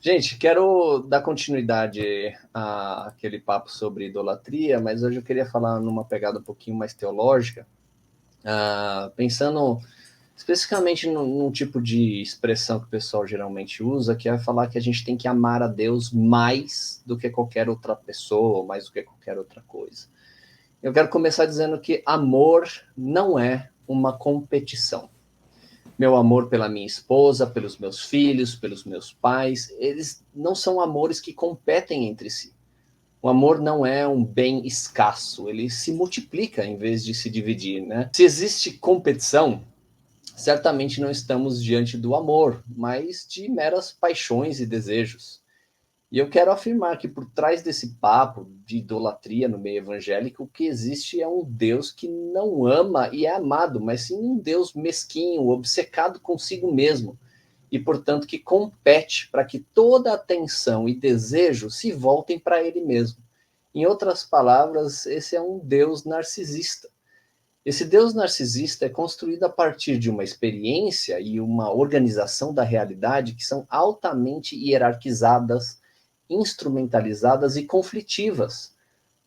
Gente, quero dar continuidade àquele papo sobre idolatria, mas hoje eu queria falar numa pegada um pouquinho mais teológica, pensando especificamente num tipo de expressão que o pessoal geralmente usa, que é falar que a gente tem que amar a Deus mais do que qualquer outra pessoa, mais do que qualquer outra coisa. Eu quero começar dizendo que amor não é uma competição. Meu amor pela minha esposa, pelos meus filhos, pelos meus pais, eles não são amores que competem entre si. O amor não é um bem escasso, ele se multiplica em vez de se dividir, né? Se existe competição, certamente não estamos diante do amor, mas de meras paixões e desejos. E eu quero afirmar que por trás desse papo de idolatria no meio evangélico, o que existe é um Deus que não ama e é amado, mas sim um Deus mesquinho, obcecado consigo mesmo, e portanto que compete para que toda atenção e desejo se voltem para ele mesmo. Em outras palavras, esse é um Deus narcisista. Esse Deus narcisista é construído a partir de uma experiência e uma organização da realidade que são altamente hierarquizadas, instrumentalizadas e conflitivas.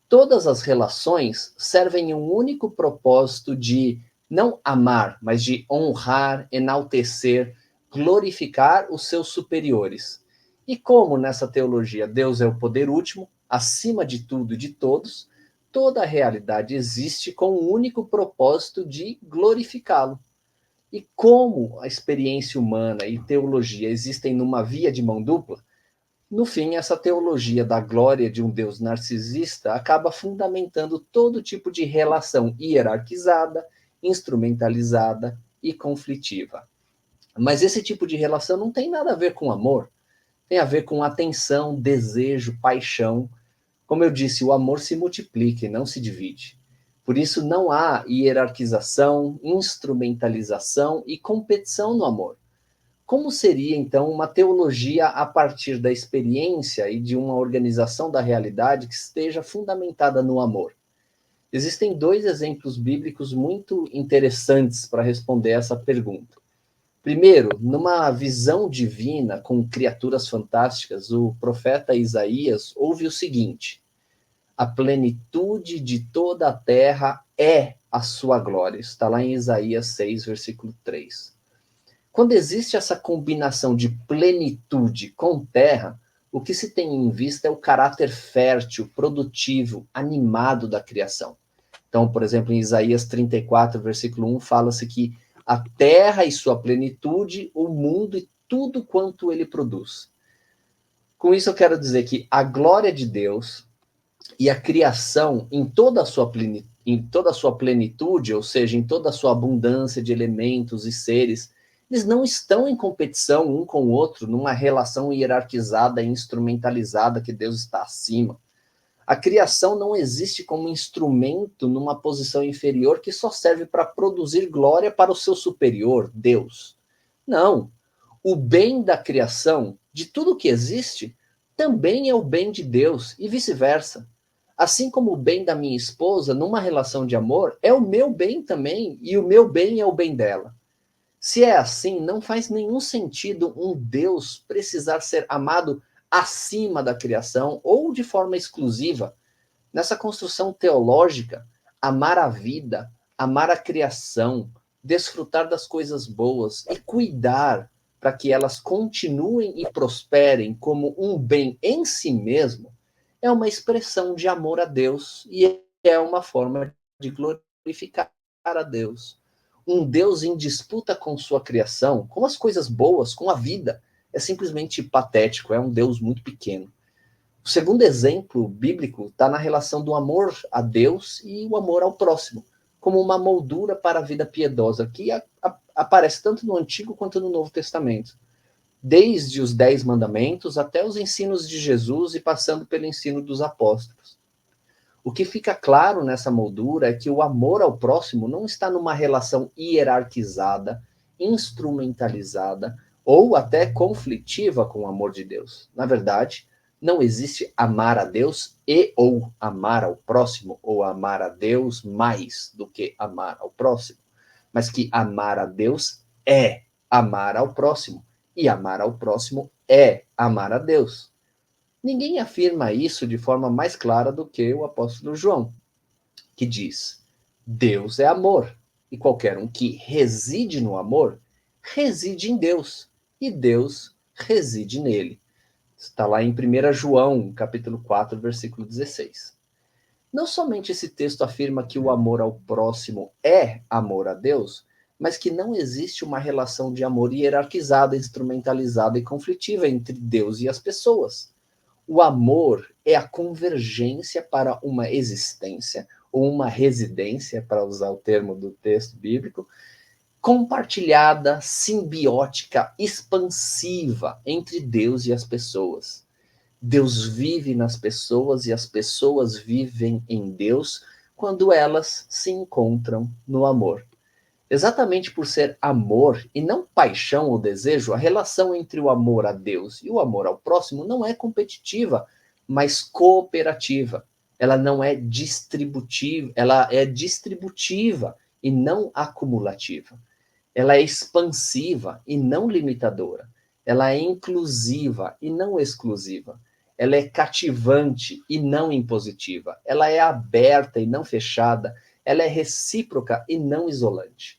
Todas as relações servem um único propósito de não amar, mas de honrar, enaltecer, glorificar os seus superiores. E como nessa teologia Deus é o poder último, acima de tudo e de todos, toda a realidade existe com o único propósito de glorificá-lo. E como a experiência humana e teologia existem numa via de mão dupla, no fim, essa teologia da glória de um Deus narcisista acaba fundamentando todo tipo de relação hierarquizada, instrumentalizada e conflitiva. Mas esse tipo de relação não tem nada a ver com amor, tem a ver com atenção, desejo, paixão. Como eu disse, o amor se multiplica e não se divide. Por isso, não há hierarquização, instrumentalização e competição no amor. Como seria, então, uma teologia a partir da experiência e de uma organização da realidade que esteja fundamentada no amor? Existem dois exemplos bíblicos muito interessantes para responder essa pergunta. Primeiro, numa visão divina com criaturas fantásticas, o profeta Isaías ouve o seguinte: a plenitude de toda a terra é a sua glória. Está lá em Isaías 6, versículo 3. Quando existe essa combinação de plenitude com terra, o que se tem em vista é o caráter fértil, produtivo, animado da criação. Então, por exemplo, em Isaías 34, versículo 1, fala-se que a terra e sua plenitude, o mundo e tudo quanto ele produz. Com isso, eu quero dizer que a glória de Deus e a criação em toda a sua plenitude, ou seja, em toda a sua abundância de elementos e seres, eles não estão em competição um com o outro, numa relação hierarquizada e instrumentalizada que Deus está acima. A criação não existe como instrumento numa posição inferior que só serve para produzir glória para o seu superior, Deus. Não. O bem da criação, de tudo que existe, também é o bem de Deus e vice-versa. Assim como o bem da minha esposa, numa relação de amor, é o meu bem também, e o meu bem é o bem dela. Se é assim, não faz nenhum sentido um Deus precisar ser amado acima da criação ou de forma exclusiva. Nessa construção teológica, amar a vida, amar a criação, desfrutar das coisas boas e cuidar para que elas continuem e prosperem como um bem em si mesmo, é uma expressão de amor a Deus e é uma forma de glorificar a Deus. Um Deus em disputa com sua criação, com as coisas boas, com a vida, é simplesmente patético, é um Deus muito pequeno. O segundo exemplo bíblico está na relação do amor a Deus e o amor ao próximo, como uma moldura para a vida piedosa, que aparece tanto no Antigo quanto no Novo Testamento. Desde os 10 mandamentos até os ensinos de Jesus e passando pelo ensino dos apóstolos. O que fica claro nessa moldura é que o amor ao próximo não está numa relação hierarquizada, instrumentalizada ou até conflitiva com o amor de Deus. Na verdade, não existe amar a Deus e ou amar ao próximo, ou amar a Deus mais do que amar ao próximo, mas que amar a Deus é amar ao próximo, e amar ao próximo é amar a Deus. Ninguém afirma isso de forma mais clara do que o apóstolo João, que diz: Deus é amor, e qualquer um que reside no amor, reside em Deus, e Deus reside nele. Está lá em 1 João, capítulo 4, versículo 16. Não somente esse texto afirma que o amor ao próximo é amor a Deus, mas que não existe uma relação de amor hierarquizada, instrumentalizada e conflitiva entre Deus e as pessoas. O amor é a convergência para uma existência, ou uma residência, para usar o termo do texto bíblico, compartilhada, simbiótica, expansiva entre Deus e as pessoas. Deus vive nas pessoas e as pessoas vivem em Deus quando elas se encontram no amor. Exatamente por ser amor e não paixão ou desejo, a relação entre o amor a Deus e o amor ao próximo não é competitiva, mas cooperativa. Ela não é distributiva, ela é distributiva e não acumulativa. Ela é expansiva e não limitadora. Ela é inclusiva e não exclusiva. Ela é cativante e não impositiva. Ela é aberta e não fechada. Ela é recíproca e não isolante.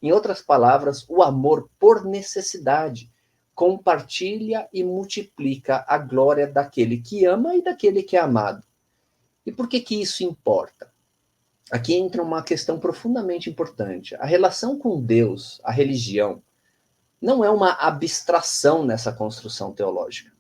Em outras palavras, o amor por necessidade compartilha e multiplica a glória daquele que ama e daquele que é amado. E por que isso importa? Aqui entra uma questão profundamente importante. A relação com Deus, a religião, não é uma abstração nessa construção teológica.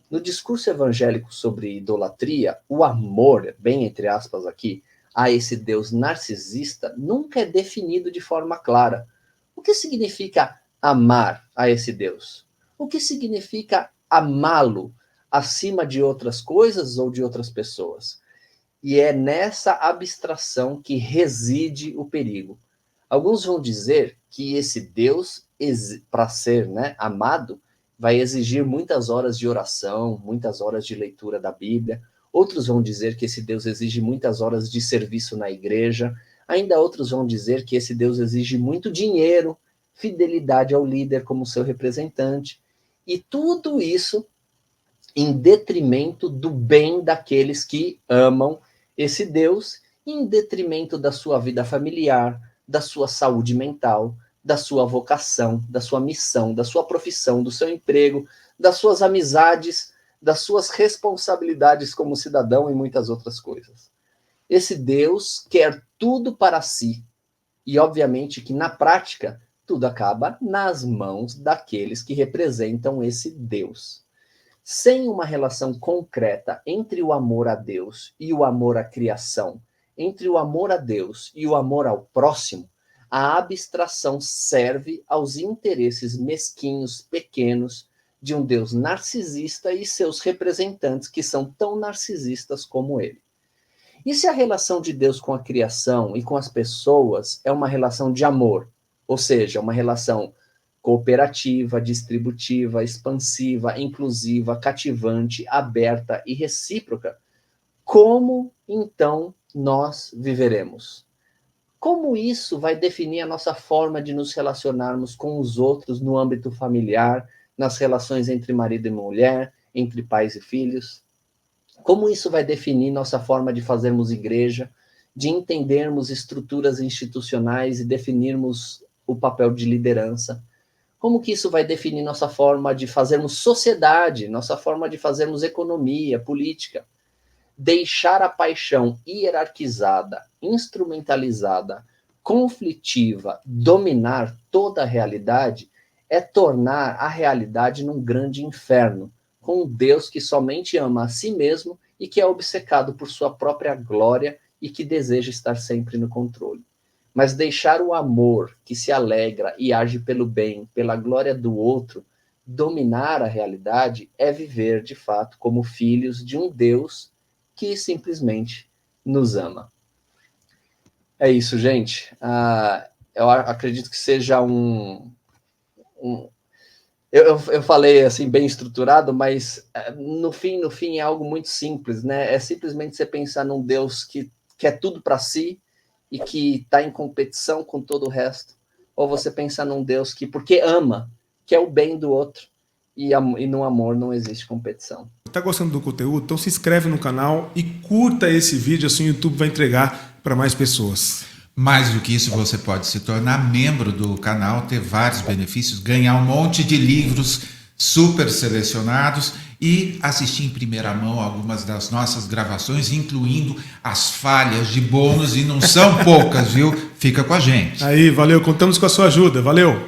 No discurso evangélico sobre idolatria, o amor, bem entre aspas aqui, a esse Deus narcisista nunca é definido de forma clara. O que significa amar a esse Deus? O que significa amá-lo acima de outras coisas ou de outras pessoas? E é nessa abstração que reside o perigo. Alguns vão dizer que esse Deus, para ser, né, amado, vai exigir muitas horas de oração, muitas horas de leitura da Bíblia. Outros vão dizer que esse Deus exige muitas horas de serviço na igreja. Ainda outros vão dizer que esse Deus exige muito dinheiro, fidelidade ao líder como seu representante. E tudo isso em detrimento do bem daqueles que amam esse Deus, em detrimento da sua vida familiar, da sua saúde mental, da sua vocação, da sua missão, da sua profissão, do seu emprego, das suas amizades, das suas responsabilidades como cidadão e muitas outras coisas. Esse Deus quer tudo para si. E, obviamente, que na prática, tudo acaba nas mãos daqueles que representam esse Deus. Sem uma relação concreta entre o amor a Deus e o amor à criação, entre o amor a Deus e o amor ao próximo, a abstração serve aos interesses mesquinhos, pequenos, de um Deus narcisista e seus representantes, que são tão narcisistas como ele. E se a relação de Deus com a criação e com as pessoas é uma relação de amor, ou seja, uma relação cooperativa, distributiva, expansiva, inclusiva, cativante, aberta e recíproca, como então nós viveremos? Como isso vai definir a nossa forma de nos relacionarmos com os outros no âmbito familiar, nas relações entre marido e mulher, entre pais e filhos? Como isso vai definir nossa forma de fazermos igreja, de entendermos estruturas institucionais e definirmos o papel de liderança? Como que isso vai definir nossa forma de fazermos sociedade, nossa forma de fazermos economia, política? Deixar a paixão hierarquizada, instrumentalizada, conflitiva, dominar toda a realidade é tornar a realidade num grande inferno, com um Deus que somente ama a si mesmo e que é obcecado por sua própria glória e que deseja estar sempre no controle. Mas deixar o amor que se alegra e age pelo bem, pela glória do outro, dominar a realidade é viver, de fato, como filhos de um Deus que simplesmente nos ama. É isso, gente. Eu acredito que seja eu falei assim bem estruturado, mas no fim é algo muito simples, né? É simplesmente você pensar num Deus que quer tudo para si e que está em competição com todo o resto, ou você pensar num Deus que, porque ama, quer o bem do outro e no amor não existe competição. Tá gostando do conteúdo? Então se inscreve no canal e curta esse vídeo, assim o YouTube vai entregar para mais pessoas. Mais do que isso, você pode se tornar membro do canal, ter vários benefícios, ganhar um monte de livros super selecionados e assistir em primeira mão algumas das nossas gravações, incluindo as falhas de bônus, e não são poucas, viu? Fica com a gente. Aí, valeu, contamos com a sua ajuda, valeu!